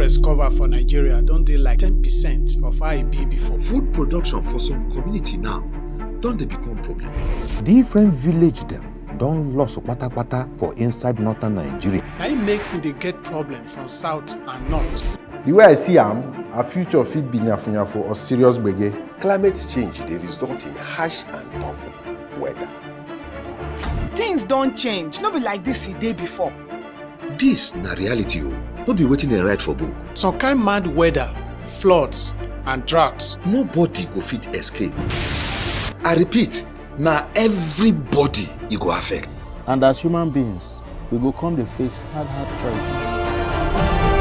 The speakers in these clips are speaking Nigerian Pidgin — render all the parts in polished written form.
forest cover for Nigeria don't dey like 10% of how e be before. Food production for some community now don't they become problem. Different village them don lost kpata for inside northern Nigeria. Na im make we dey get problem from south and north. The way I see am, our future fit be nyafu or serious gbege. Climate change dey result in harsh and tough weather. Things don change, no be like this e dey before. This na reality o, no be wetin dem write for book. Some kind mad weather, floods and droughts. Nobody go fit escape. I repeat, na everybody e go affect. And as human beings, we go come to face hard choices.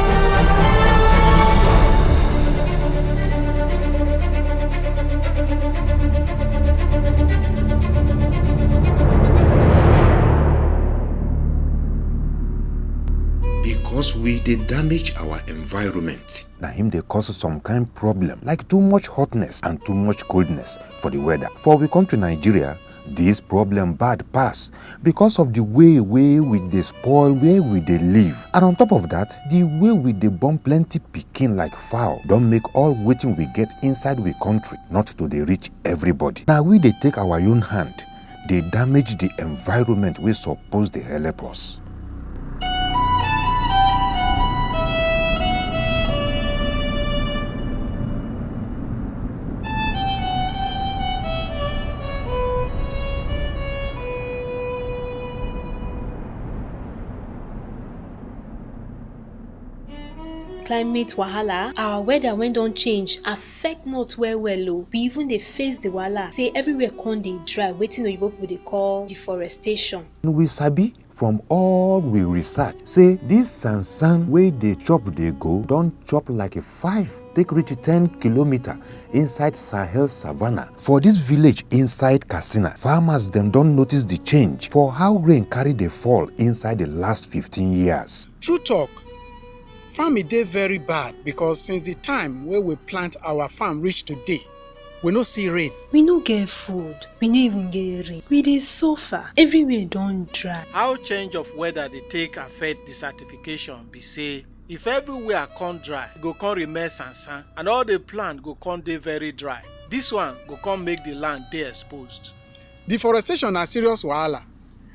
Because we dey damage our environment. Na him dey cause some kind problem like too much hotness and too much coldness for the weather. For we country Nigeria, this problem bad pass because of the way we dey spoil where we dey live. And on top of that, the way we dey born plenty pikin like fowl don make all wetin we get inside we country not to dey reach everybody. Na we dey take our own hand dey damage the environment wey suppose dey help us. Climate wahala, our weather when don change affect not well o. We even dey face the wahala say everywhere con dey dry, wetin oyibo people dey call deforestation. We sabi from all we research say this sansan wey dey chop dey go don chop like a 5 take reach 10 kilometer inside Sahel Savannah. For this village inside Katsina, farmers them don notice the change for how rain carry dey fall inside the last 15 years. True talk, farming dey very bad because since the time wey we plant our farm reach today, we no see rain. We no get food, we no even get rain. We dey suffer, everywhere don dry. How change of weather dey take affect desertification be say, if everywhere con dry, e go con remain sansan and all the plant go con dey very dry. This one go con make the land dey exposed. Deforestation na serious wahala,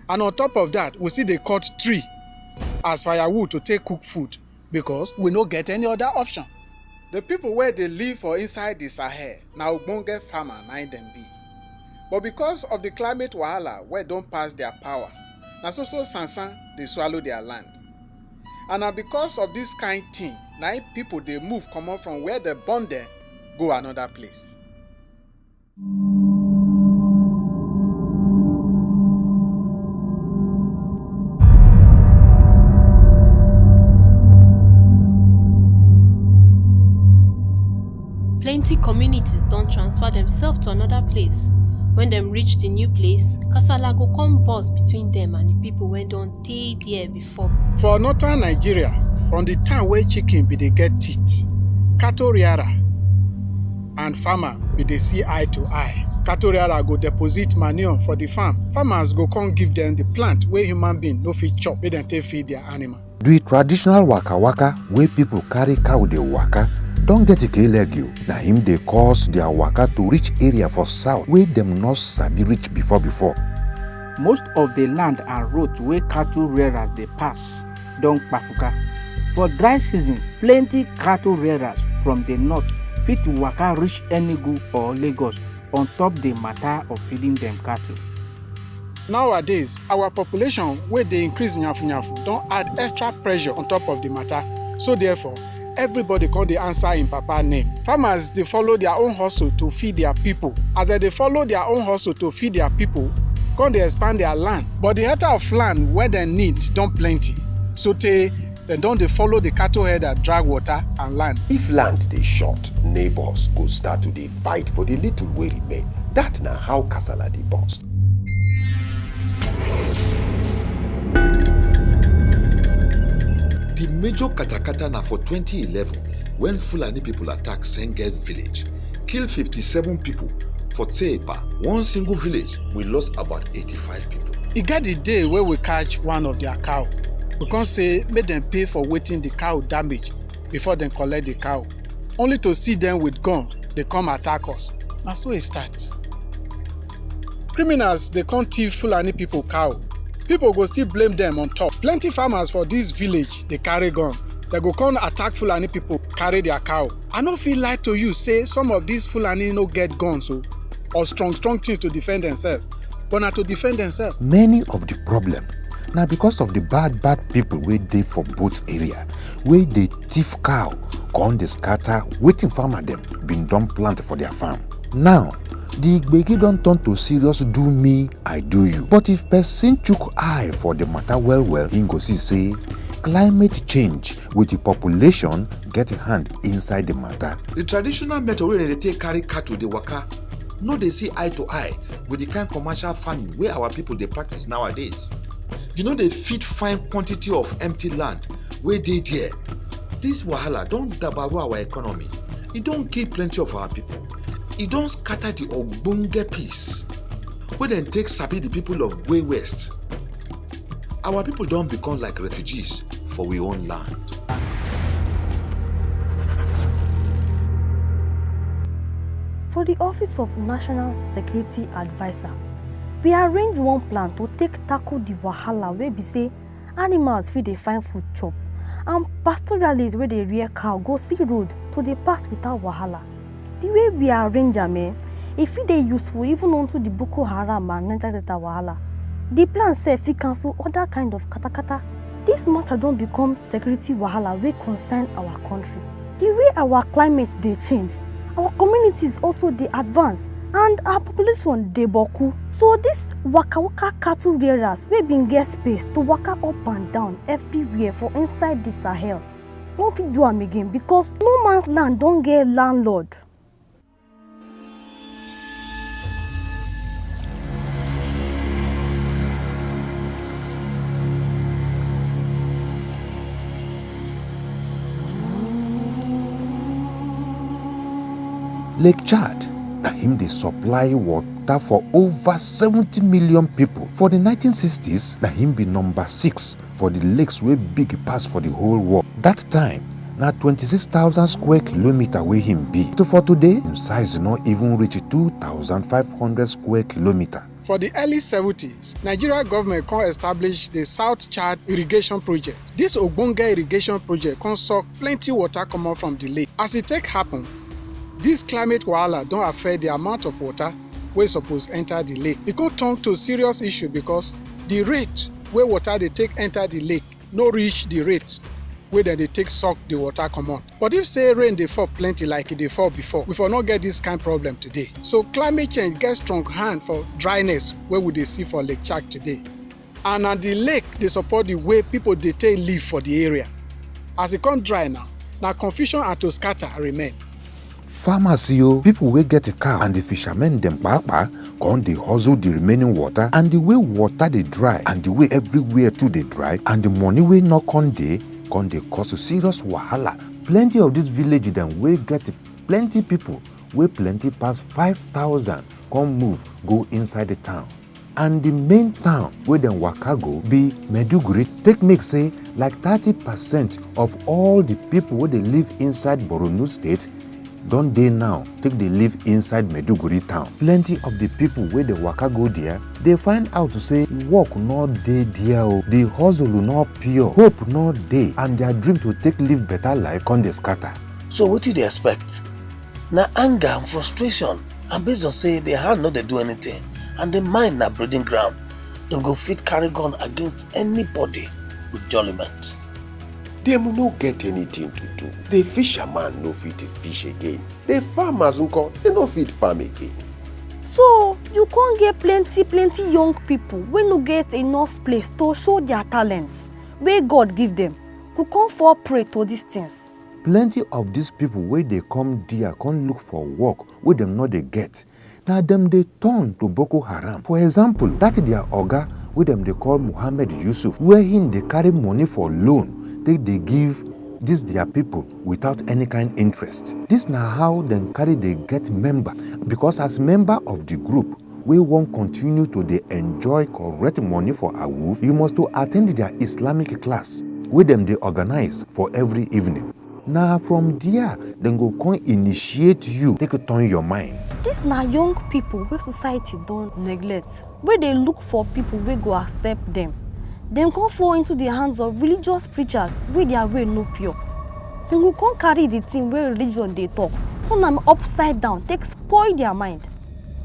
and on top of that, we still dey cut tree as firewood to take cook food because we no get any other option. The people wey dey live for inside the Sahel na ogbonge farmer na im dem be. But because of the climate wahala wey don pass their power, na so sansan dey swallow their land. And na because of this kind thing na im people dey move comot from where dem born dem go another place. Plenty communities don transfer themselves to another place. When them reach the new place, kasala go come burst between them and the people wey don dey there before. For northern Nigeria, from the time wey chicken be dey get teeth, cattle rearer and farmer be dey see eye to eye. Cattle rearer go deposit manure for the farm. Farmers go come give them the plant wey human being no fit chop make dem take feed their animal. The traditional waka wey people carry cow dey waka don get a leg you. Na him dey cause their waka to reach area for south wey dem no sabi reach before. Most of the land and roads wey cattle rearers dey pass don kpafuka. For dry season, plenty cattle rearers from the north fit waka reach Enugu or Lagos on top the matter of feeding them cattle. Nowadays, our population wey dey increase nyafu don add extra pressure on top of the matter. So therefore, everybody come dey answer in papa name. Farmers dey follow their own hustle to feed their people. As they dey follow their own hustle to feed their people, come dey expand their land. But the hectare of land wey dem need don plenty. So dem don dey follow the cattle header drag water and land. If land dey short, neighbors go start to dey fight for the little wey remain. That na how kasala dey burst. The major katakata na for 2011 when Fulani people attack Senged village, kill 57 people. For Tepa, one single village, we lost about 85 people. E get the day wey we catch one of their cow. We come say make dem pay for wetin the cow damage before dem collect the cow, only to see dem with gun dey come attack us. Na so e start. Criminals dey come thief Fulani people cow. People go still blame dem on top. Plenty farmers for dis village dey carry gun. Dem go come attack Fulani people carry their cow. I no fit lie to you say some of dis Fulani no get guns or strong things to defend themselves, but na to defend themselves. Many of the problem na because of the bad people wey dey for both area, wey dey thief cow, come dey scatter wetin farmer dem bin don plant for their farm. Now, the gbege don turn to serious do me, I do you. But if person chook eye for the matter well, he go see say climate change with the population get hand inside the matter. The traditional method wey dem dey take carry cattle dey waka no dey see eye to eye with the kind commercial farming wey our people dey practice nowadays. You no dey fit find quantity of empty land wey dey there. This wahala don dabaru our economy. E don kill plenty of our people. E don scatter the ogbonge peace wey dem take sabi the people of way west. Our people don become like refugees for we own land. For the Office of National Security Advisor, we arrange one plan to take tackle the wahala wey be say animals fit dey find food chop and pastoralists wey dey rear cow go see road to dey pass without wahala. The way we arrange am, e fit dey useful even unto the Boko Haram and Niger Delta wahala. The plan sef fit cancel other kind of katakata. This matter don become security wahala wey concern our country. The way our climate dey change, our communities also dey advance and our population dey boku. So this waka cattle rearers wey bin get space to waka up and down everywhere for inside the Sahel no fit do am again because no man's land don get landlord. Lake Chad, na him dey supply water for over 70 million people. For the 1960s, na him be number 6 for the lakes wey big pass for the whole world. That time, na 26,000 square kilometers wey him be. So for today, him size no even reach 2,500 square kilometers. For the early 70s, Nigeria government come establish the South Chad Irrigation Project. This ogbonge irrigation project come suck plenty water comot from the lake. As e take happen, this climate wahala don affect the amount of water wey suppose enter the lake. E go turn to serious issue because the rate wey water dey take enter the lake no reach the rate wey dem dey take suck the water comot. But if say rain dey fall plenty like e dey fall before, we for no get this kind problem today. So climate change get strong hand for dryness wey we dey see for Lake Chad today. And na the lake dey support the way people dey take live for the area. As e come dry now, na confusion and to scatter remain. Farmers, people wey get a cow and the fishermen dem kpakpa come dey hustle the remaining water, and the way water dey dry and the way everywhere too dey dry and the money wey no come dey cause serious wahala. Plenty of this village dem wey get plenty people wey plenty pass 5,000 come move go inside the town. And the main town wey dem waka go be Maiduguri. Take make say like 30% of all the people wey dey live inside Borno state don dey now take dey live inside Maiduguri town. Plenty of the people wey dey waka go there, dey find out to say work no dey there o, the hustle no pure, hope no dey, and their dream to take live better life come dey scatter. So wetin dey expect? Na anger and frustration, and based on say their hand no dey do anything and the mind na breeding ground, dem go fit carry gun against anybody with jollyment. Dem no get anything to do. The fisherman no fit fish again. The farmers they no fit farm again. So you can't get plenty young people wey no get enough place to show their talents wey God give them, who come fall prey to these things. Plenty of these people wey dey come there come look for work wey dem no dey get. Na dem dey turn to Boko Haram. For example, that their oga wey dem dey call Muhammad Yusuf, where him dey carry money for loan they give these their people without any kind interest. This na how dem carry dey get member, because as member of the group we won't continue to dey enjoy correct money for awoof, you must to attend their Islamic class wey dem dey organize for every evening. Now from there, then go come initiate you, take a turn your mind. Dis na young people wey society don neglect, wey dey look for people wey go accept them. Dem come fall into the hands of religious preachers wey their way no pure. Dem go come carry the thing wey religion dey talk, turn am upside down, take spoil their mind.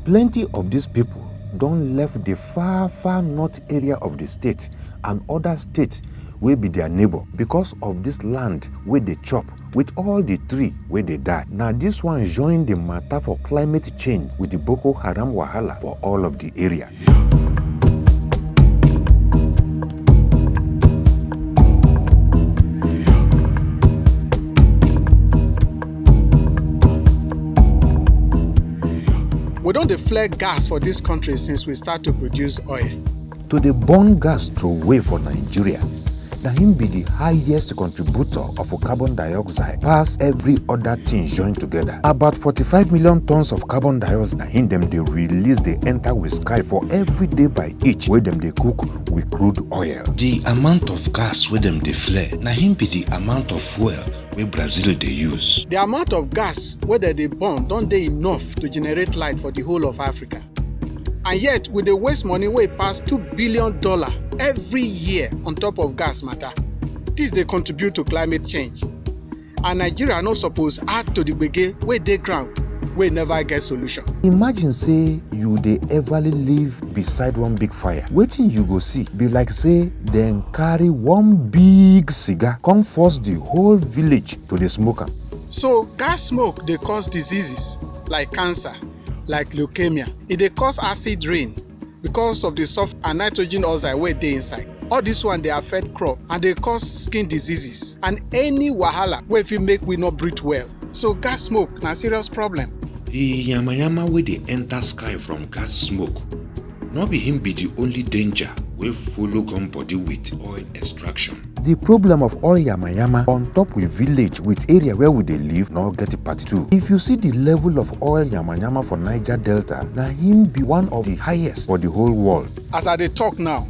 Plenty of these people don left the far, far north area of the state and other states wey be their neighbor because of this land wey dey chop with all the tree wey dey die. Now this one join the matter for climate change with the Boko Haram wahala for all of the area. We don dey flare gas for dis country since we start to produce oil. To dey burn gas throway for Nigeria, na him be the highest contributor of carbon dioxide pass every other thing joined together. About 45 million tons of carbon dioxide na him dem dey release dey enter with sky for every day by each wey dem dey cook with crude oil. The amount of gas wey dem dey flare na him be the amount of fuel wey Brazil dey use. The amount of gas wey dem dey burn don dey enough to generate light for the whole of Africa. And yet, we dey waste money wey pass $2 billion every year on top of gas matter. This dey contribute to climate change. And Nigeria no suppose add to the gbege wey dey ground wey never get solution. Imagine say you dey everly live beside one big fire. Wetin you go see be like say dem carry one big cigar come force the whole village to dey smoke am. So gas smoke dey cause diseases like cancer, like leukemia. E dey cause acid rain because of the sulfur and nitrogen oxide wey dey inside. All this one dey affect crop and dey cause skin diseases and any wahala wey fit make we no breathe well. So gas smoke na serious problem. The yamayama wey dey enter sky from gas smoke no be him be the only danger wey follow come body with oil extraction. The problem of oil yamayama on top with village with area where we dey live no get part two. If you see the level of oil yamayama for Niger Delta, na him be one of the highest for the whole world. As I dey talk now,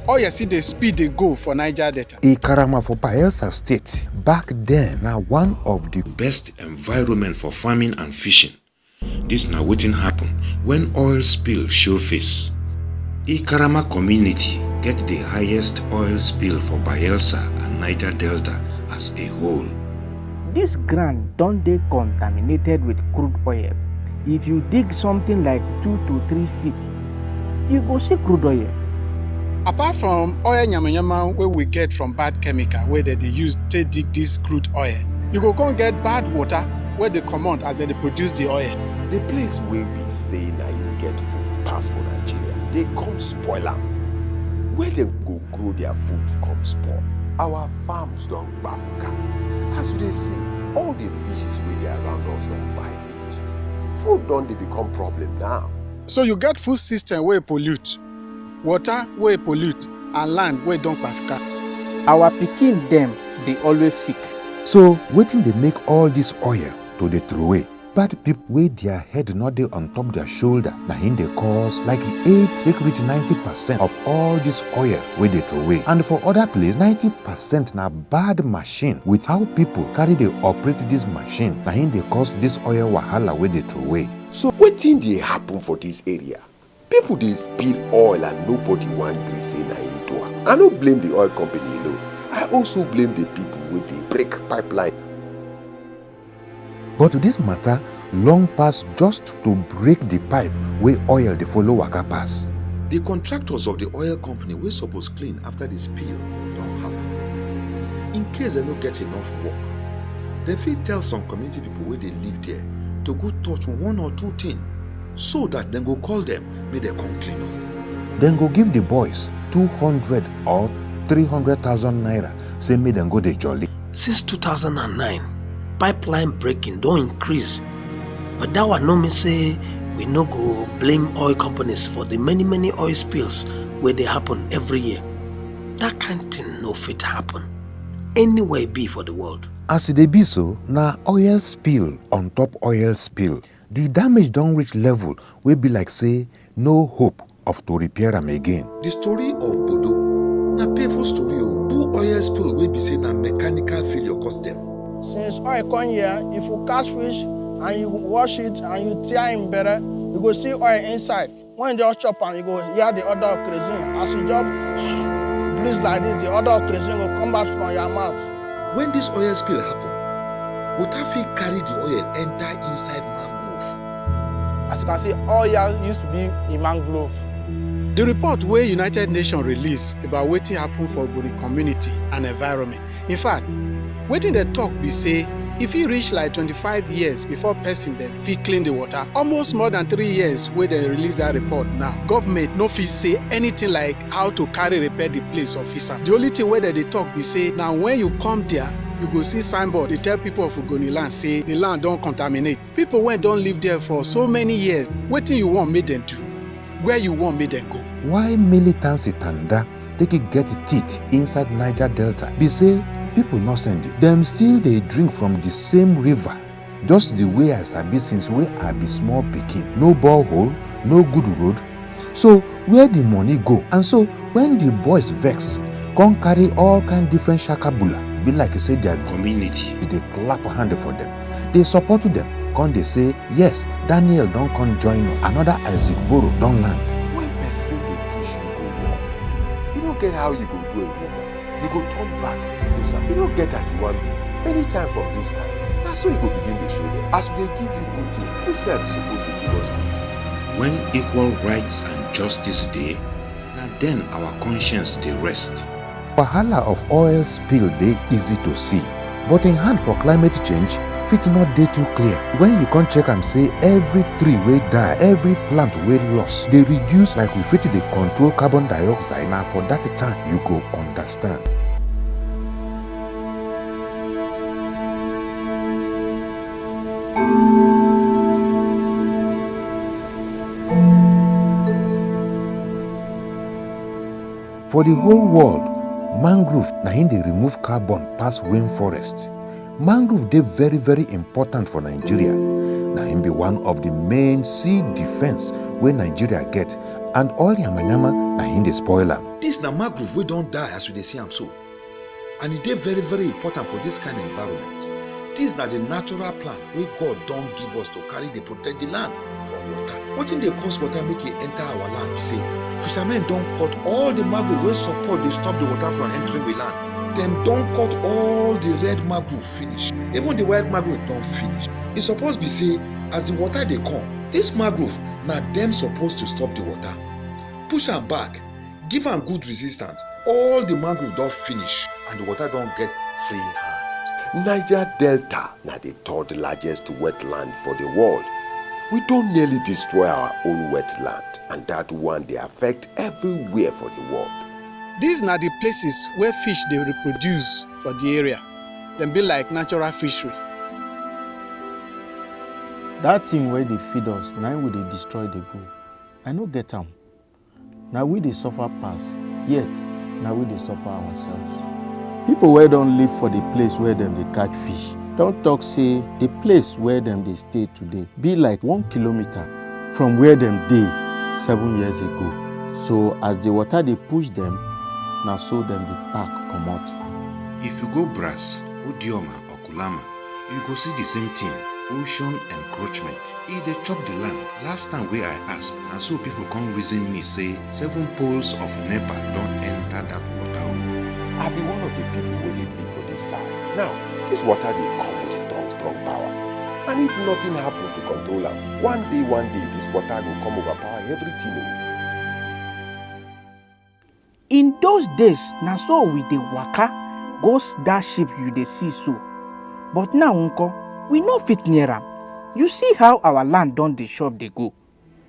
oil see the speed dey go for Niger Delta. Ikarama for Bayelsa State back then na one of the best environment for farming and fishing. This na wetin happen when oil spill show face. Ikarama community get the highest oil spill for Bayelsa and Niger Delta as a whole. This ground don dey contaminated with crude oil. If you dig something like 2 to 3 feet, you go see crude oil. Apart from oil yamayama wey we get from bad chemical wey dem dey use take dig this crude oil, you go come get bad water wey dey comot as dem dey produce the oil. The place wey be say na im get food pass for Nigeria, dey come spoil am. Where dem go grow their food come spoil. Our farms don kpafuka. As you dey see, all the fishes wey dey around us don buy finish. Food don dey become problem now. So you get food system wey pollute, water wey pollute, and land wey don kpafuka. Our pikin dem dey always sick. So wetin dey make all this oil to dey throway? Bad people wey their head no dey on top their shoulder na him dey cause like 8 take reach 90% of all this oil wey dey throway. And for other place, 90% na bad machine with how people carry dey operate this machine na him dey cause this oil wahala wey dey throway. So wetin dey happen for this area? People dey spill oil and nobody wan gree say na im do am. I no blame the oil company alone. I also blame the people wey dey break pipeline. But this matter long pass just to break the pipe wey oil dey follow waka pass. The contractors of the oil company wey suppose clean after the spill don happen. In case dem no get enough work, dem fit tell some community people wey dey live there to go touch 1 or 2 things so that dem go call them make dem come clean up. Dem go give the boys 200 or 300,000 naira say make dem go dey jolly. Since 2009, pipeline breaking don increase, but that one no mean say we no go blame oil companies for the many oil spills wey dey happen every year. That kind thing no fit happen anywhere e be for the world. As e dey be so, na oil spill on top oil spill. The damage don reach level wey be like say no hope of to repair am again. The story of Bodo na painful story o. 2 oil spill wey be say na mechanical failure cause them. since oil come here, if you catch fish and you wash it and you tear him better, you go see oil inside. When you just chop and you go hear the odor of kerosene. As you just breathe like this, the odor of kerosene will come back from your mouth. When this oil spill happen, water fit carry the oil enter inside mangrove. As you can see, oil used to be in mangrove. The report wey United Nations release about wetin happen for Ogoni community and environment. In fact, wetin dem talk be say if e reach like 25 years before person dem fit clean the water, almost more than 3 years wey dem release that report now, government no fit say anything like how to carry repair the place or fix am. The only thing wey dem dey talk be say na when you come there, you go see signboard dey tell people of Ogoni land say the land don contaminate. People wey don live there for so many years, wetin you want make dem do? Where you want make dem go? Why militancy tanda take it get teeth inside Niger Delta? Be say people no send it. Them still they drink from the same river, just the way I sabi since wey I be small pikin. No borehole, no good road. So where the money go? And so when the boys vex, come carry all kind different shakabula. Be like say their community, they clap hand for them. They support them. Come they say yes, Daniel don't come join us. Another Isaac Boro don't land. When person dey push you go wrong, you don't get how you go do it here now. You go turn back face am. You don't get as you want be. Anytime from this time, na so you go begin to show them. As they give you good thing, you self supposed to give us good thing. When equal rights and justice dey, na then our conscience dey rest. Wahala of oil spill dey easy to see, but in hand for climate change, fit not dey too clear. When you come check am say every tree wey die, every plant wey lost, dey reduce like we fit dey control carbon dioxide. Na for that time you go understand. For the whole world, mangrove na im dey remove carbon pass rainforest. Mangrove dey very very important for Nigeria. Na im be one of the main sea defense wey Nigeria get, and all yamayama na im dey spoil am. This na mangrove wey don die as we dey see am so, and e dey very very important for this kind of environment. This na the natural plant wey God don give us to carry dey protect the land from water. Wetin dey cause water make e enter our land be say fishermen don cut all the mangrove wey support dey stop the water from entering we land. Dem don cut all the red mangrove finish. Even the white mangrove don finish. E suppose be say as the water dey come, this mangrove na dem suppose to stop the water. Push am back, give am good resistance. All the mangrove don finish and the water don get free hand. Niger Delta na the third largest wetland for the world. We don nearly destroy our own wetland, and that one dey affect everywhere for the world. These na the places where fish dey reproduce for the area. Dem be like natural fishery. That thing where they feed us, now we dey destroy the go. I no get am. Now we dey suffer pass, yet now we dey suffer ourselves. People where don't live for the place where them dey catch fish, don't talk say the place where them dey stay today be like 1 kilometer from where them dey 7 years ago. So as the water dey push them, now so them dey pack comot. If you go Brass, Udioma or Kulama, you go see the same thing. Ocean encroachment. E dey chop the land. Last time wey I ask, na so people come reason me say 7 poles of NEPA don enter that water. I be one of the people wey dey live for this side. Now, this water dey come with strong power. And if nothing happen to control am, one day, this water go come overpower everything. In those days, na so we dey waka go that ship you dey see so. But now, unko, we no fit near am. You see how our land don dey chop dey go.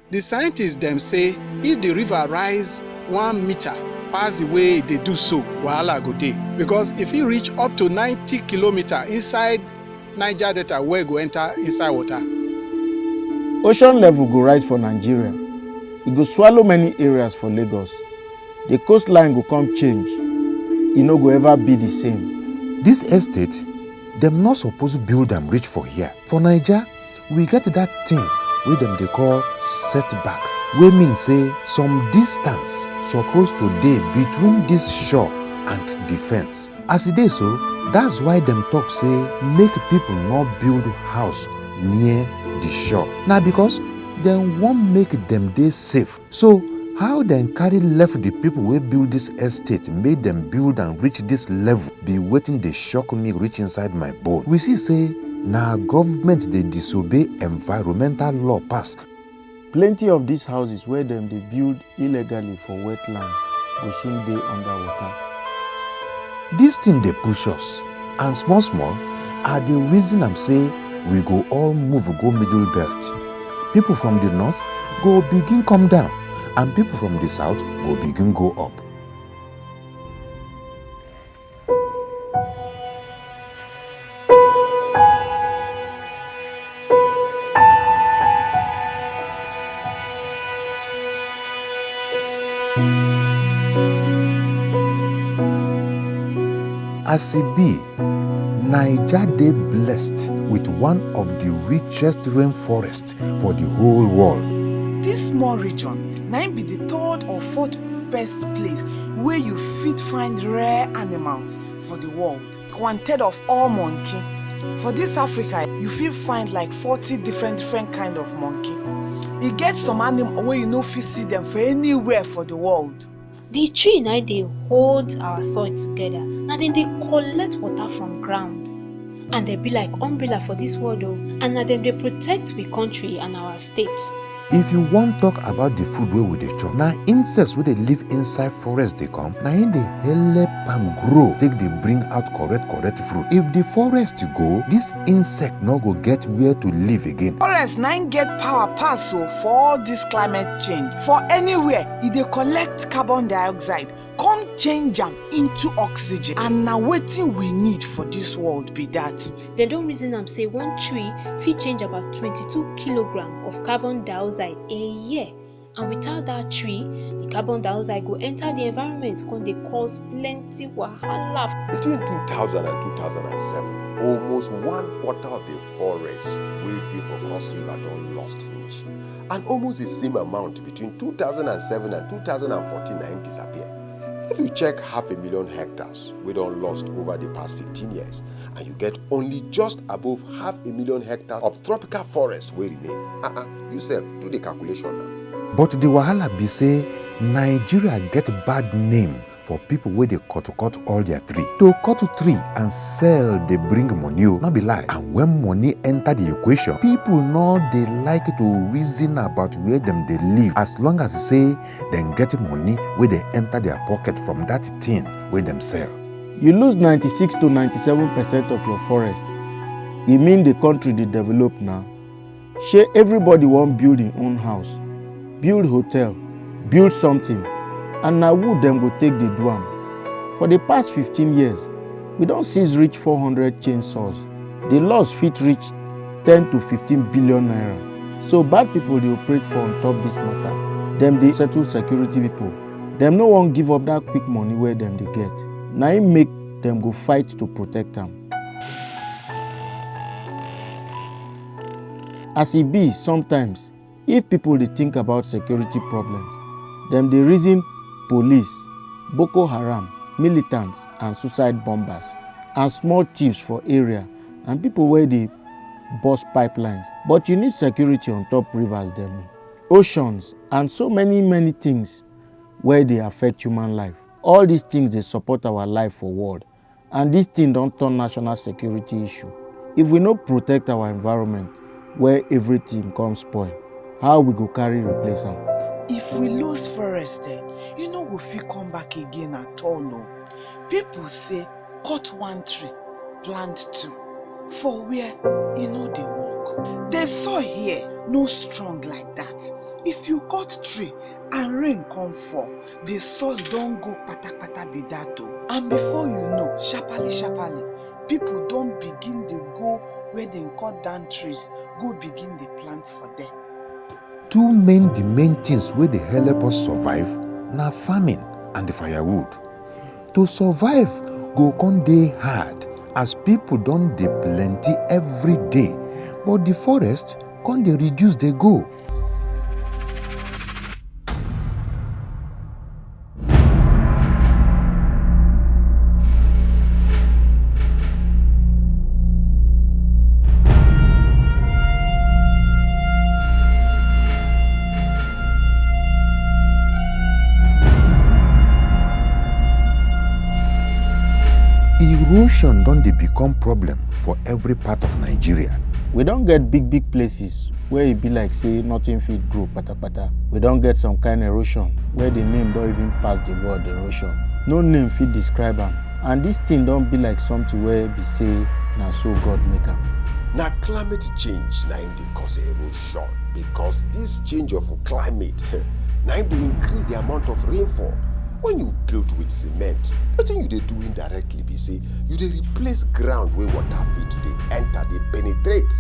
The scientists dem say if the river rise 1 meter pass the way e dey do so, wahala go dey. Because if e reach up to 90 kilometers inside Niger Delta, where go enter inside water. Ocean level go rise for Nigeria. E go swallow many areas for Lagos. The coastline go come change. E no go ever be the same. This estate, dem not supposed to build am reach for here. For Naija, we get that thing wey dem dey call setback, wey mean say some distance supposed to dey between this shore and the fence. As e dey so, That's why them talk say make people not build house near the shore. Now because them won't make them dey safe. So how them carry left the people wey build this estate, made them build and reach this level, be waiting they shock me reach inside my bone. We see say now government they disobey environmental law pass. Plenty of these houses where them they build illegally for wetland go soon dey underwater. This thing they push us, and small are the reason I'm say we go all move go middle belt. People from the north go begin come down, and people from the south go begin go up. As it be, Niger dey blessed with one of the richest rainforests for the whole world. This small region na im be the third or fourth best place where you fit find rare animals for the world. 1/3 of all monkey. For this Africa, you fit find like 40 different kind of monkey. E get some animal wey you no fit see them for anywhere for the world. The tree na dey hold our soil together. Na dem dey collect water from ground. And they be like umbrella for this world o. And na dem dey protect we country and our state. If you want talk about the food wey we dey chop, na insects wey dey live inside forest dey come, na im dey help am grow, take dey bring out correct fruit. If the forest go, this insect no go get where to live again. Forest na im get power pass o for all this climate change. For anywhere, e dey collect carbon dioxide, come change am into oxygen, and na wetin we need for this world be that. Dem don reason am say one tree fit change about 22 kilograms of carbon dioxide a year, and without that tree, the carbon dioxide go enter the environment come dey cause plenty wahala. Between 2000 and 2007, almost 1/4 of the forest wey dey for Cross River don lost finish, and almost the same amount between 2007 and 2014 na im disappear. If you check 500,000 hectares we don lost over the past 15 years, and you get only just above 500,000 hectares of tropical forest wey remain, you sef do the calculation now. But the wahala be say Nigeria get bad name for people wey dey cut all their tree. To cut tree and sell dey bring money o, no be lie. And when money enter the equation, people no dey like to reason about where them dey live, as long as say dem get money wey dey enter their pocket from that thing wey dem sell. You lose 96 to 97% of your forest. E mean the country dey develop now. Shey everybody wan build im own house, build hotel, build something, and na who dem go take dey do am? For the past 15 years, we don seize reach 400 chainsaws. The loss fit reach 10 to 15 billion naira. So bad people dey operate for on top this matter. Dem dey settle security people. Dem no wan give up that quick money wey dem dey get. Na im make dem go fight to protect am. As e be, sometimes, if people dey think about security problems, dem dey reason police, Boko Haram, militants and suicide bombers, and small thieves for area, and people wey dey burst pipelines. But you need security on top rivers dem, oceans, and so many things wey dey affect human life. All these things dey support our life for world, and this thing don turn national security issue. If we no protect our environment, where everything come spoil, how we go carry replace am? If we lose forest, you no go fit come back again at all. No. People say cut one tree, plant two. For where e no dey work. The soil here no strong like that. If you cut tree and rain come fall, the soil don go kpatakpata be that o. And before you know, sharparly, people don begin dey go where dem cut down trees, go begin dey plant for there. The main things wey dey help us survive na farming and the firewood. To survive go come dey hard as people don dey plenty every day, but the forest come dey reduce dey go. Erosion don dey become problem for every part of Nigeria. We don't get big places where it be like say nothing fit grow patapata. We don't get some kind erosion where the name don't even pass the word erosion. No name fit describe am. And this thing don't be like something where be say na so God make am. Na climate change na im dey cause erosion, because this change of climate na im dey increase the amount of rainfall. When you build with cement, wetin you dey do indirectly be say you dey replace ground wey water fit dey enter, dey penetrate.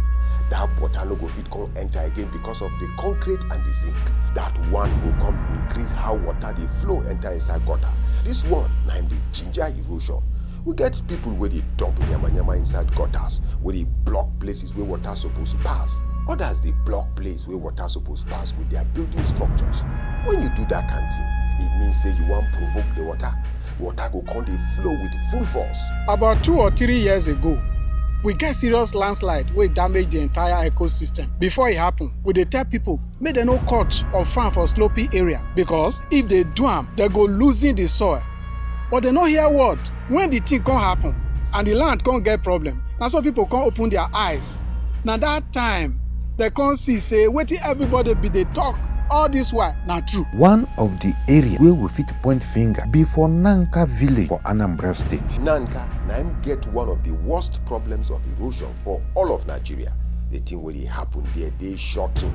That water no go fit come enter again because of the concrete and the zinc. That one go come increase how water dey flow enter inside gutter. This one na im dey ginger erosion. We get people wey dey dump yamayama inside gutters, wey dey block places wey water suppose pass. Others dey block place wey water suppose pass with their building structures. When you do that kind thing, it means say you wan provoke the water. Water go come dey flow with full force. About 2 or 3 years ago, we get serious landslide wey damage the entire ecosystem. Before e happen, we dey tell people make dem no cut or farm for slopey area, because if they do am, they go loosen the soil. But they no hear word. When the thing come happen and the land come get problem, na so people come open their eyes. Na that time they come see say wetin everybody be dey talk all this while na true. One of the area where we fit point finger be for Nanka village for Anambra State. Nanka na im get one of the worst problems of erosion for all of Nigeria. The thing wey dey happen there dey shocking.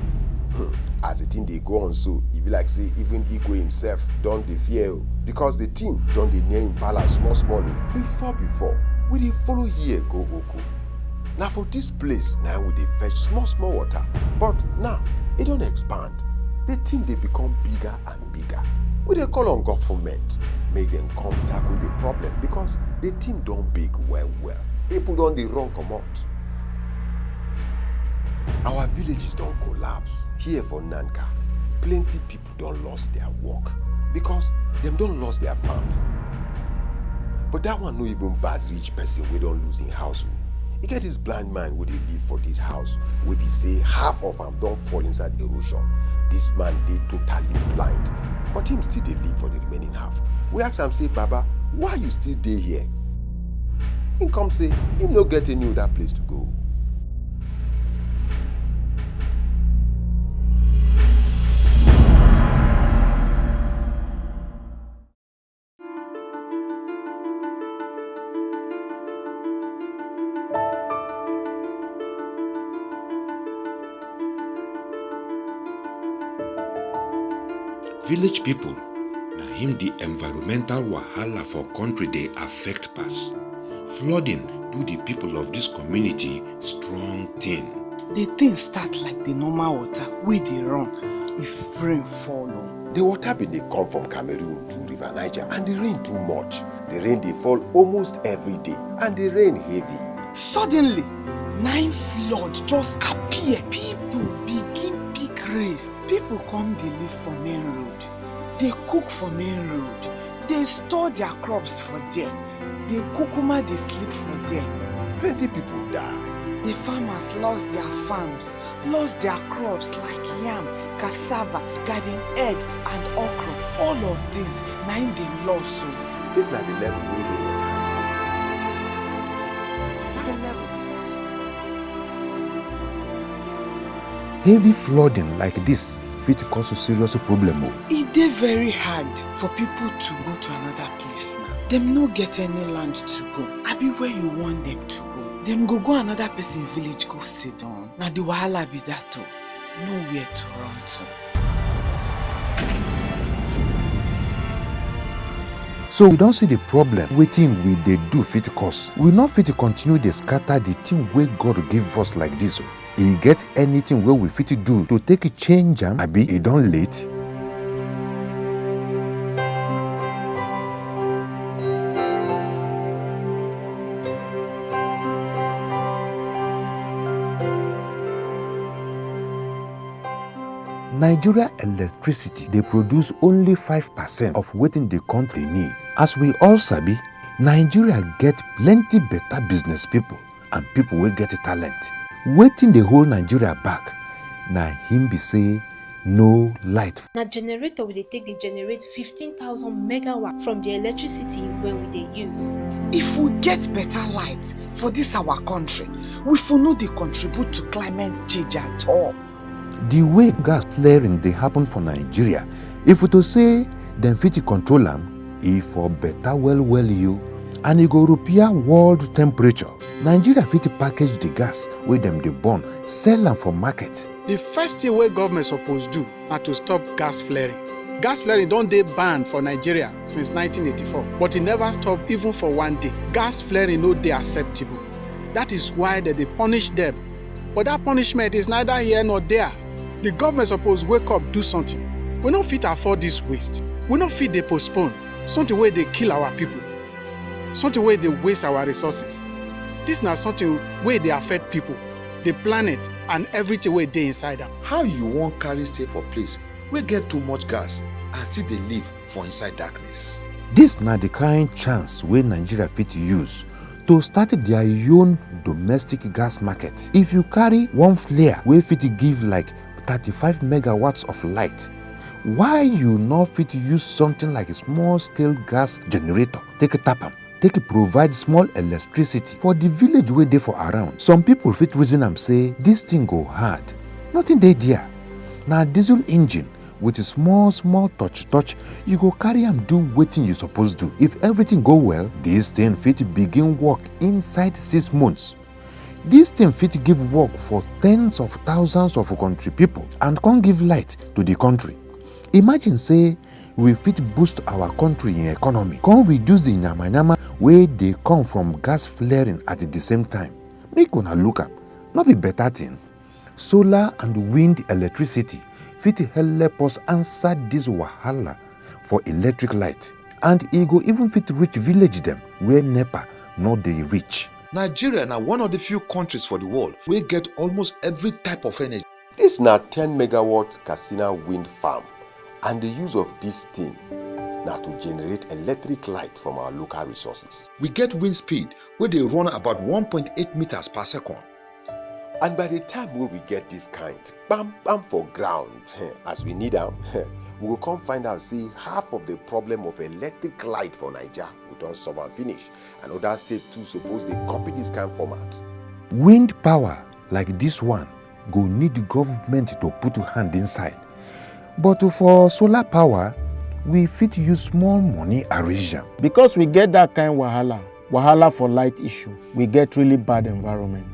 As the thing dey go on so, e be like say even Igwe himself don dey fear, because the thing don dey near im palace small. Before, we dey follow here go Oko. Na for this place na we dey fetch small water, but now e don expand. The thing dey become bigger and bigger. We dey call on government make dem come tackle the problem, because the thing don big well. People don dey run comot. Our villages don collapse. Here for Nanka, plenty people don lost their work because dem don lost their farms. But that one no even bad reach person wey don lose im house. E get this blind man wey dey live for this house wey be say half of am don fall inside erosion. This man dey totally blind, but him still dey live for the remaining half. We ask am say, Baba, why you still dey here? Him come say him no get any other place to go. Village people, na him the environmental wahala for country dey affect pass. Flooding do the people of this community strong thing. The thing start like the normal water wey dey run if rain fall. The water bin dey come from Cameroon to River Niger, and the rain too much. The rain dey fall almost every day, and the rain heavy. Suddenly, 9 flood just appear. People begin pick race. People come dey live for main road. They cook for main road. They store their crops for there. They kukuma dey sleep for there. Plenty people die. The farmers lost their farms, lost their crops like yam, cassava, garden egg, and okra. All of these, na im dey lost. So this na the level wey we water. Na the level be this. Heavy flooding like this fit cause a serious problem. E dey very hard for people to go to another place now. Dem no get any land to go. Abi where you want them to go? Dem go another person village go sit down. Na the wahala be that o. Nowhere to run to. So we don't see the problem wetin we dey do fit cause. We not fit continue dey scatter the thing wey God give us like this. E get anything wey we fit do to take a change am, abi e don late? Nigeria electricity dey produce only 5% of wetin the country need. As we all sabi, Nigeria get plenty better business people and people wey get talent. Wetin dey hold Nigeria back na him be say no light. Na generator we dey take dey generate 15,000 megawatts from the electricity wey we dey use. If we get better light for this our country, we for no dey contribute to climate change at all. The way gas flaring dey happen for Nigeria, if we to say dem fit control am, e for better well you, and e go repair world temperature. Nigeria fit package the gas wey dem dey burn, sell am for market. The first thing wey government suppose do na to stop gas flaring. Gas flaring don dey banned for Nigeria since 1984, but e never stop even for one day. Gas flaring no dey acceptable. That is why dem dey punish them. But that punishment is neither here nor there. The government suppose wake up, do something. We no fit afford this waste. We no fit dey postpone something wey dey kill our people, something wey dey waste our resources. This na something wey dey affect people, the planet, and everything wey dey inside am. How you wan carry stay for place wey get too much gas and still dey live for inside darkness? This na the kind chance wey Nigeria fit use to start their own domestic gas market. If you carry one flare wey fit give like 35 megawatts of light, why you no fit use something like a small scale gas generator take tap am, take provide small electricity for the village wey dey for around? Some people fit reason am say this thing go hard. Nothing dey there. Na diesel engine with a small touch, you go carry am do wetin you suppose do. If everything go well, this thing fit begin work inside 6 months. This thing fit give work for tens of thousands of country people and come give light to the country. Imagine say we fit boost our country in economy, come reduce the yamayama wey dey come from gas flaring at the same time. Make una look am, no be better thing. Solar and wind electricity fit help us answer this wahala for electric light, and e go even fit reach village dem where NEPA no dey reach. Nigeria na one of the few countries for the world wey get almost every type of energy. This na 10 megawatt Katsina wind farm, and the use of this thing na to generate electric light from our local resources. We get wind speed wey dey run about 1.8 meters per second. And by the time wey we get this kind, bam for ground, as we need am, we go come find out say half of the problem of electric light for Naija we don solve and finish, and other states too suppose dey copy this kind format. Wind power like this one go need government to put hand inside. But for solar power, we fit use small money arrange am. Because we get that kind wahala for light issue, we get really bad environment.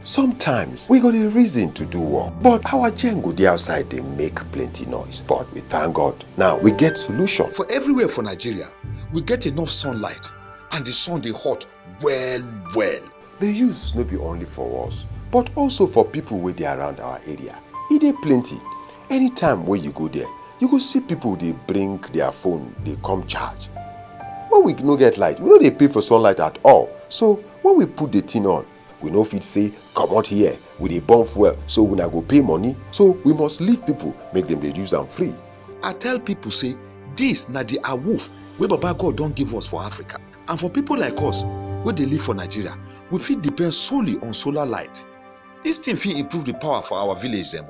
Sometimes we go dey reason to do work, but our gen go dey outside dey make plenty noise. But we thank God, now we get solution. For everywhere for Nigeria, we get enough sunlight, and the sun dey hot well. The use no be only for us, but also for people wey dey around our area. E dey plenty. Anytime wey you go there, you go see people dey bring their phone, dey come charge. When we no get light, we no dey pay for sunlight at all. So when we put the thing on, we no fit say comot here, we dey burn fuel, so una go pay money. So we must leave people, make them dey use am free. I tell people say this na the awoof wey Baba God don give us for Africa, and for people like us wey dey live for Nigeria, we fit depend solely on solar light. This thing fit improve the power for our village dem.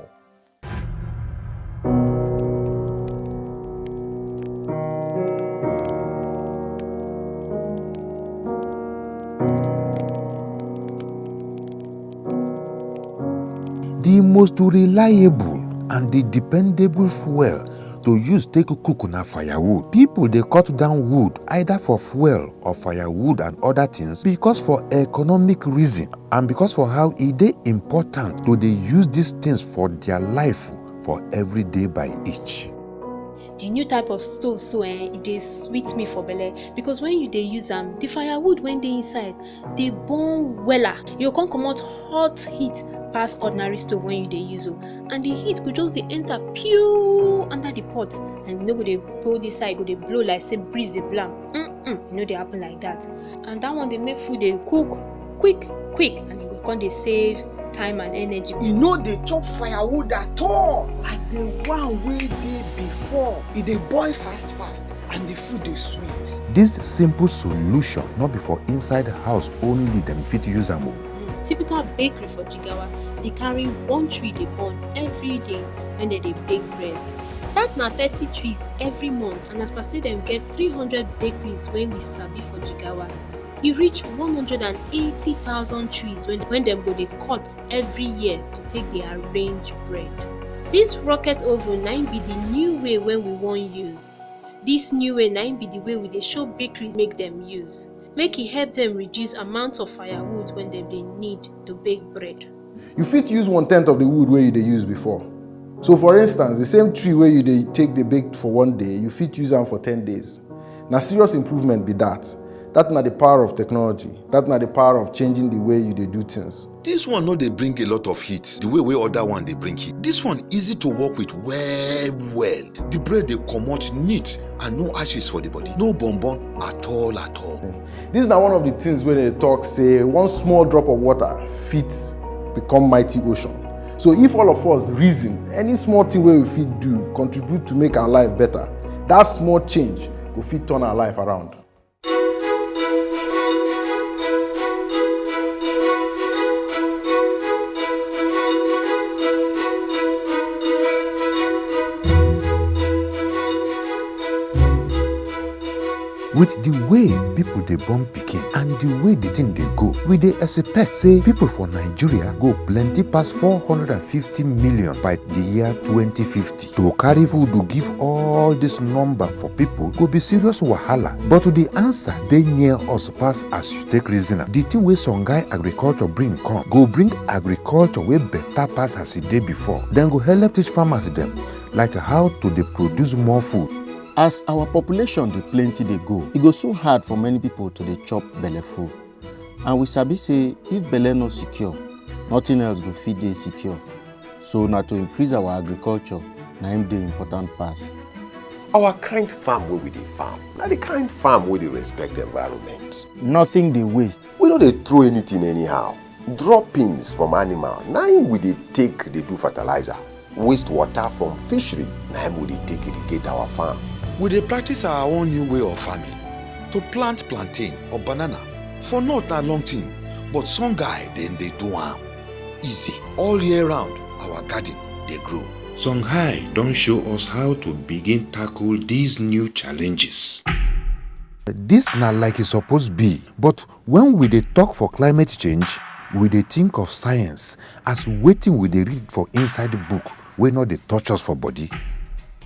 The most reliable and the dependable fuel to use take cook na firewood. People dey cut down wood either for fuel or firewood and other things because for economic reason and because for how e dey important to dey use these things for their life for every day by each. The new type of stove so e dey sweet me for belle, because when you dey use am, the firewood wey dey inside dey burn wella. You go come comot hot heat pass ordinary stove when you dey use o, and the heat go just dey enter pew under the pot, and you no go dey blow this side, go dey blow like say breeze dey blow am. E no dey happen like that. And that one dey make food dey cook quick, and e go come dey save time and energy. E no dey chop firewood at all like the one wey dey before. E dey boil fast and the food dey sweet. This simple solution no be for inside house only dem fit use am o. Typical bakery for Jigawa dey carry 1 tree dey burn every day when dem dey bake bread. That na 30 trees every month, and as per say dem get 300 bakeries wey we sabi for Jigawa. e reach 180,000 trees when dem go dey cut every year to take dey arrange bread. Dis rocket oven na im be the new way wey we wan use. Dis new way na im be the way we dey show bakeries make dem use, make e help dem reduce amount of firewood when dem dey need to bake bread. You fit use 1/10 of the wood wey you dey use before. So for instance, the same tree wey you dey take dey bake for 1 day, you fit use am for 10 days. Na serious improvement be that. That na the power of technology. That na the power of changing the way you dey do things. This one no dey bring a lot of heat the way other one dey bring heat. This one easy to work with well. The bread dey comot neat and no ashes for the body. No bonbon at all. This na one of the things wey dey talk say one small drop of water fit become mighty ocean. So if all of us reason, any small thing wey we fit do contribute to make our life better, that small change go fit turn our life around. With the way people dey born pikin and the way the thing dey go, we dey expect say people for Nigeria go plenty pass 450 million by the year 2050. To carry food to give all this number for people go be serious wahala. But the answer dey near us pass as you take reason am. The thing wey some guy agriculture bring come go bring agriculture wey better pass as e dey before. Dem go help teach farmers dem like how to dey produce more food. As our population dey plenty dey go, e go so hard for many people to dey chop belle full. And we sabi say if belle no secure, nothing else go fit dey secure. So na to increase our agriculture na im dey important pass. Our kind farm wey we dey farm na the kind farm wey dey respect the environment. Nothing dey waste. We no dey throw anything anyhow. Droppings from animal na im we dey take dey do fertilizer. Waste water from fishery na im we dey take irrigate our farm. We dey practice our own new way of farming. To plant plantain or banana for north na long thing, but some guy dem dey do am easy. All year round, our garden dey grow. Songhai don show us how to begin tackle these new challenges. This na like e suppose be, but when we dey talk for climate change, we dey think of science as wetin we dey read for inside the book wey no dey touch us for body.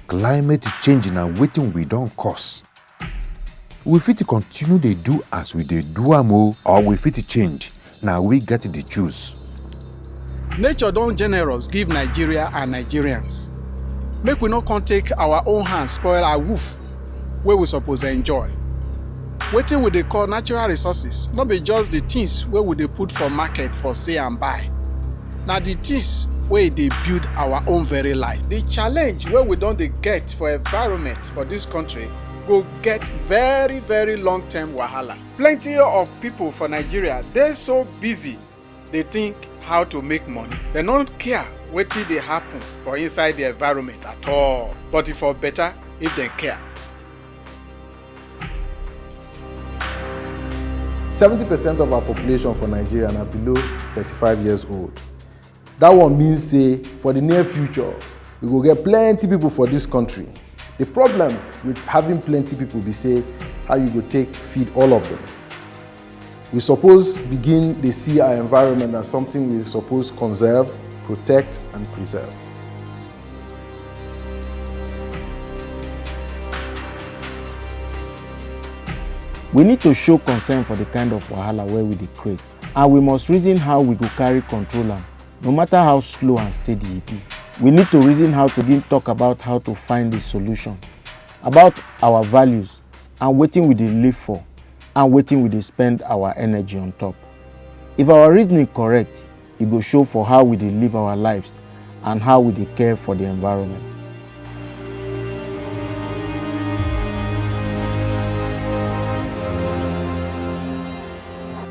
Climate change na wetin we don cause. We fit continue dey do as we dey do am or we fit change. Na we get the choose. Nature don generous give Nigeria and Nigerians. Make we no come take our own hands spoil our roof wey we suppose enjoy. Wetin we dey call natural resources no be just the things wey we dey put for market for sale and buy. Na the things wey dey build our own very life. The challenge wey we don dey get for environment for this country go get very long-term wahala. Plenty of people for Nigeria dey so busy dey think how to make money. Dem no care wetin dey happen for inside the environment at all. But e for better if dem care. 70% of our population for Nigeria are below 35 years old. That one means say for the near future, we will get plenty people for this country. The problem with having plenty people be say how you go take feed all of them. We suppose begin to see our environment as something we suppose conserve, protect, and preserve. We need to show concern for the kind of wahala where we dey create, and we must reason how we go carry control am, no matter how slow and steady e be. We need to reason how to begin talk about how to find the solution, about our values and wetin we dey live for and wetin we dey spend our energy on top. If our reasoning correct, e go show for how we dey live our lives and how we dey care for the environment.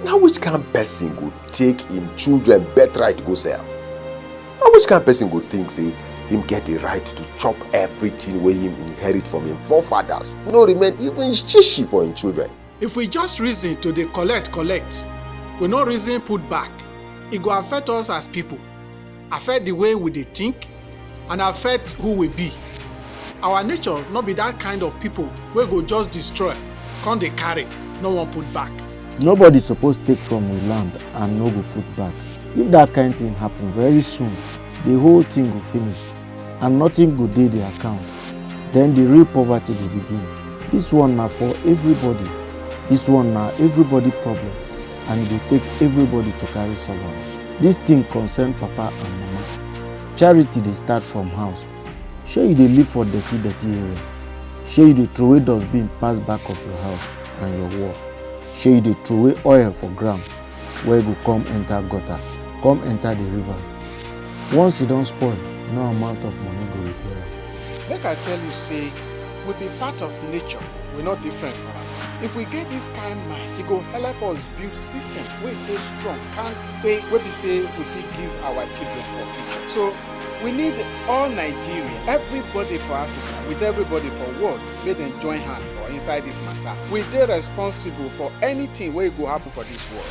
Now which kind person go take him children birthright go sell? Now which kind person go think say him get the right to chop everything wey him inherit from him forefathers, no remain even shishi for him children? If we just reason to dey collect, we no reason put back, e go affect us as people, affect the way we dey think, and affect who we be. Our nature no be that kind of people wey go just destroy, come dey carry, no one put back. Nobody suppose take from we land and no go put back. If that kind thing happen very soon, the whole thing go finish and nothing go dey the account. Then the real poverty will begin. This one na for everybody. This one na everybody problem, and it will take everybody to carry solve am. This thing concern papa and mama. Charity dey start from house. Shey you dey live for dirty area? Shey you dey throway dustbin pass back of your house and your wall? Shey you dey throway oil for ground wey go come enter gutter, come enter the rivers? Once e don spoil, no amount of money go repair am. Make I tell you say, we be part of nature, we not different from am. If we get this kind mind, e go help us build system wey dey strong, wey be say we fit give our children for future. So we need all Nigerians, everybody for Africa, with everybody for world, make dem join hand for inside this matter. We dey responsible for anything wey go happen for this world.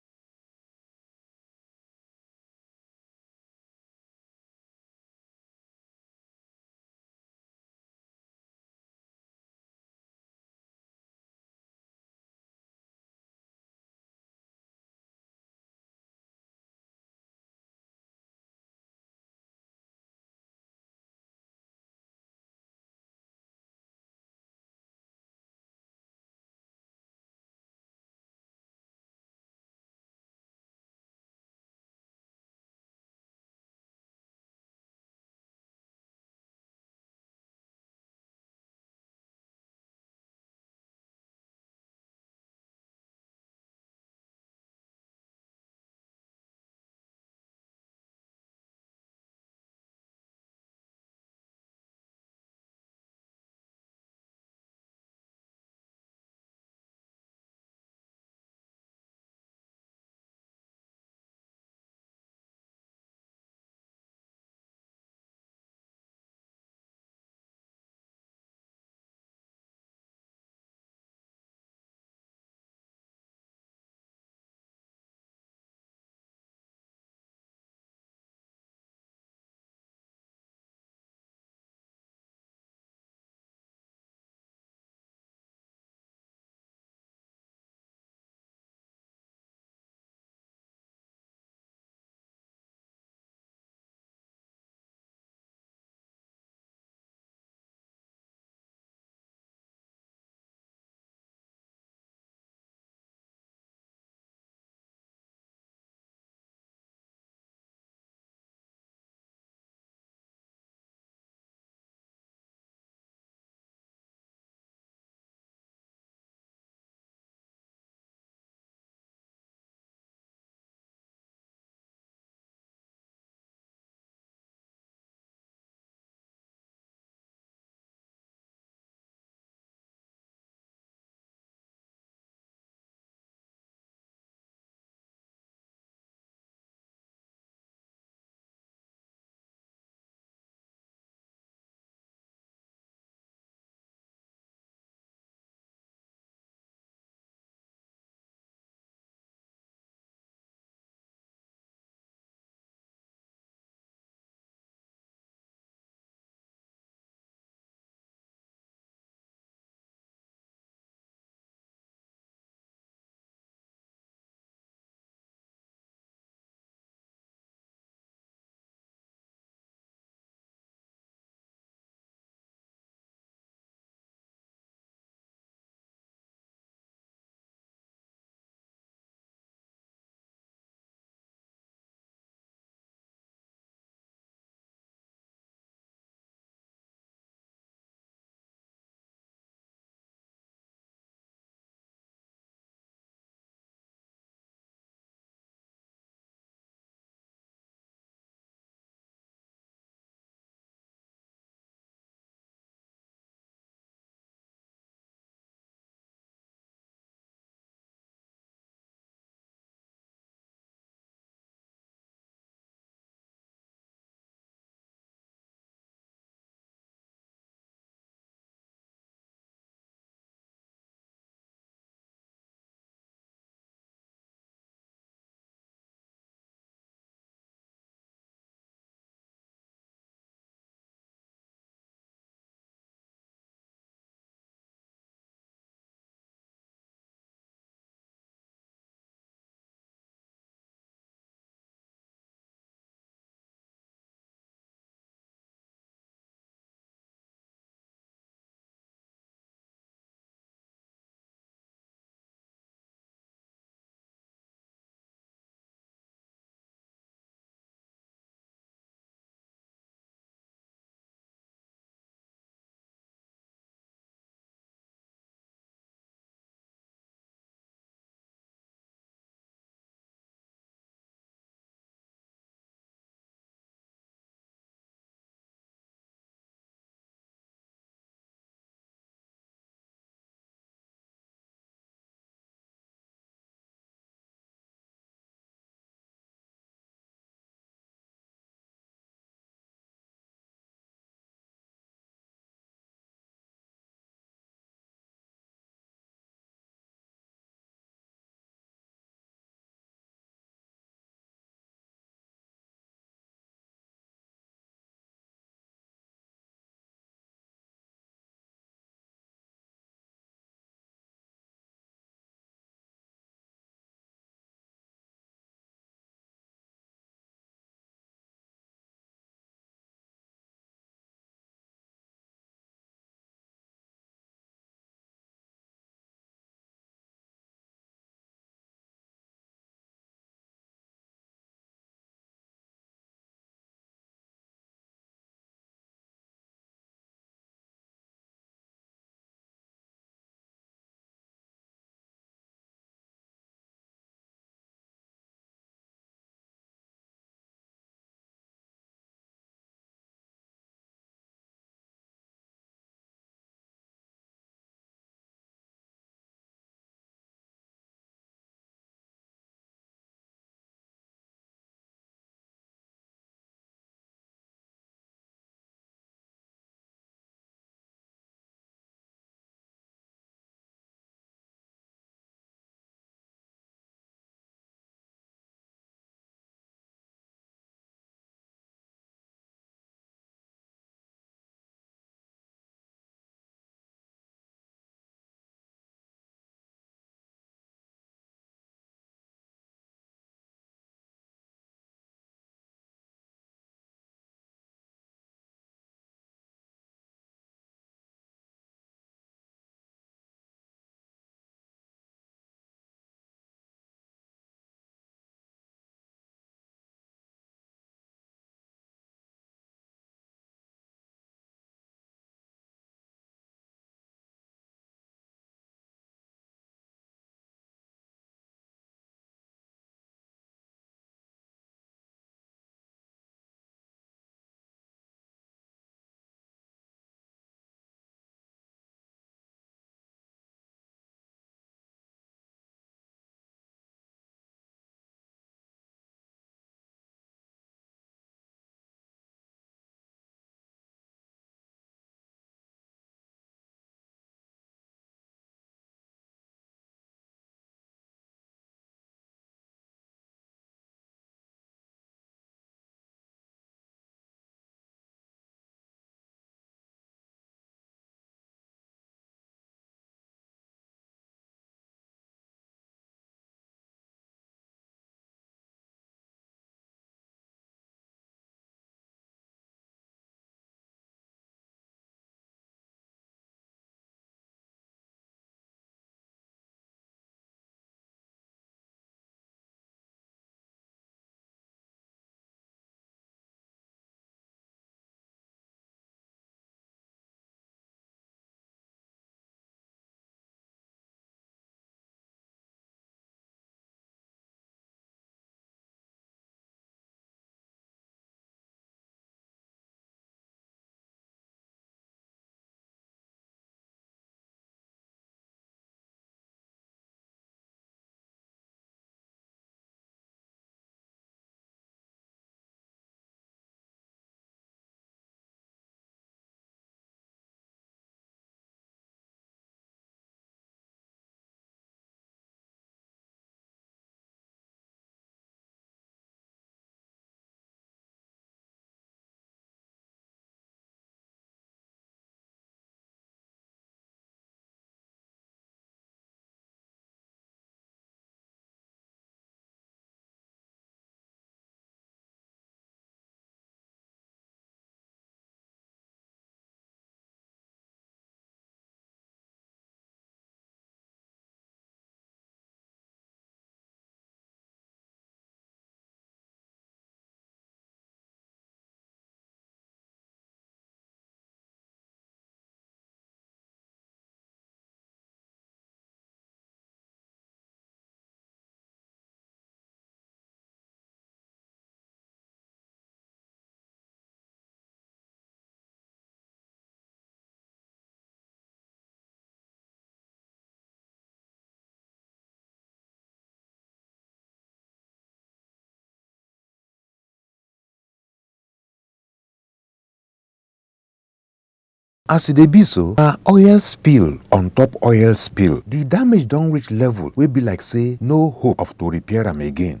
As e dey be so, na oil spill on top oil spill. The damage don reach level wey be like say no hope of to repair am again.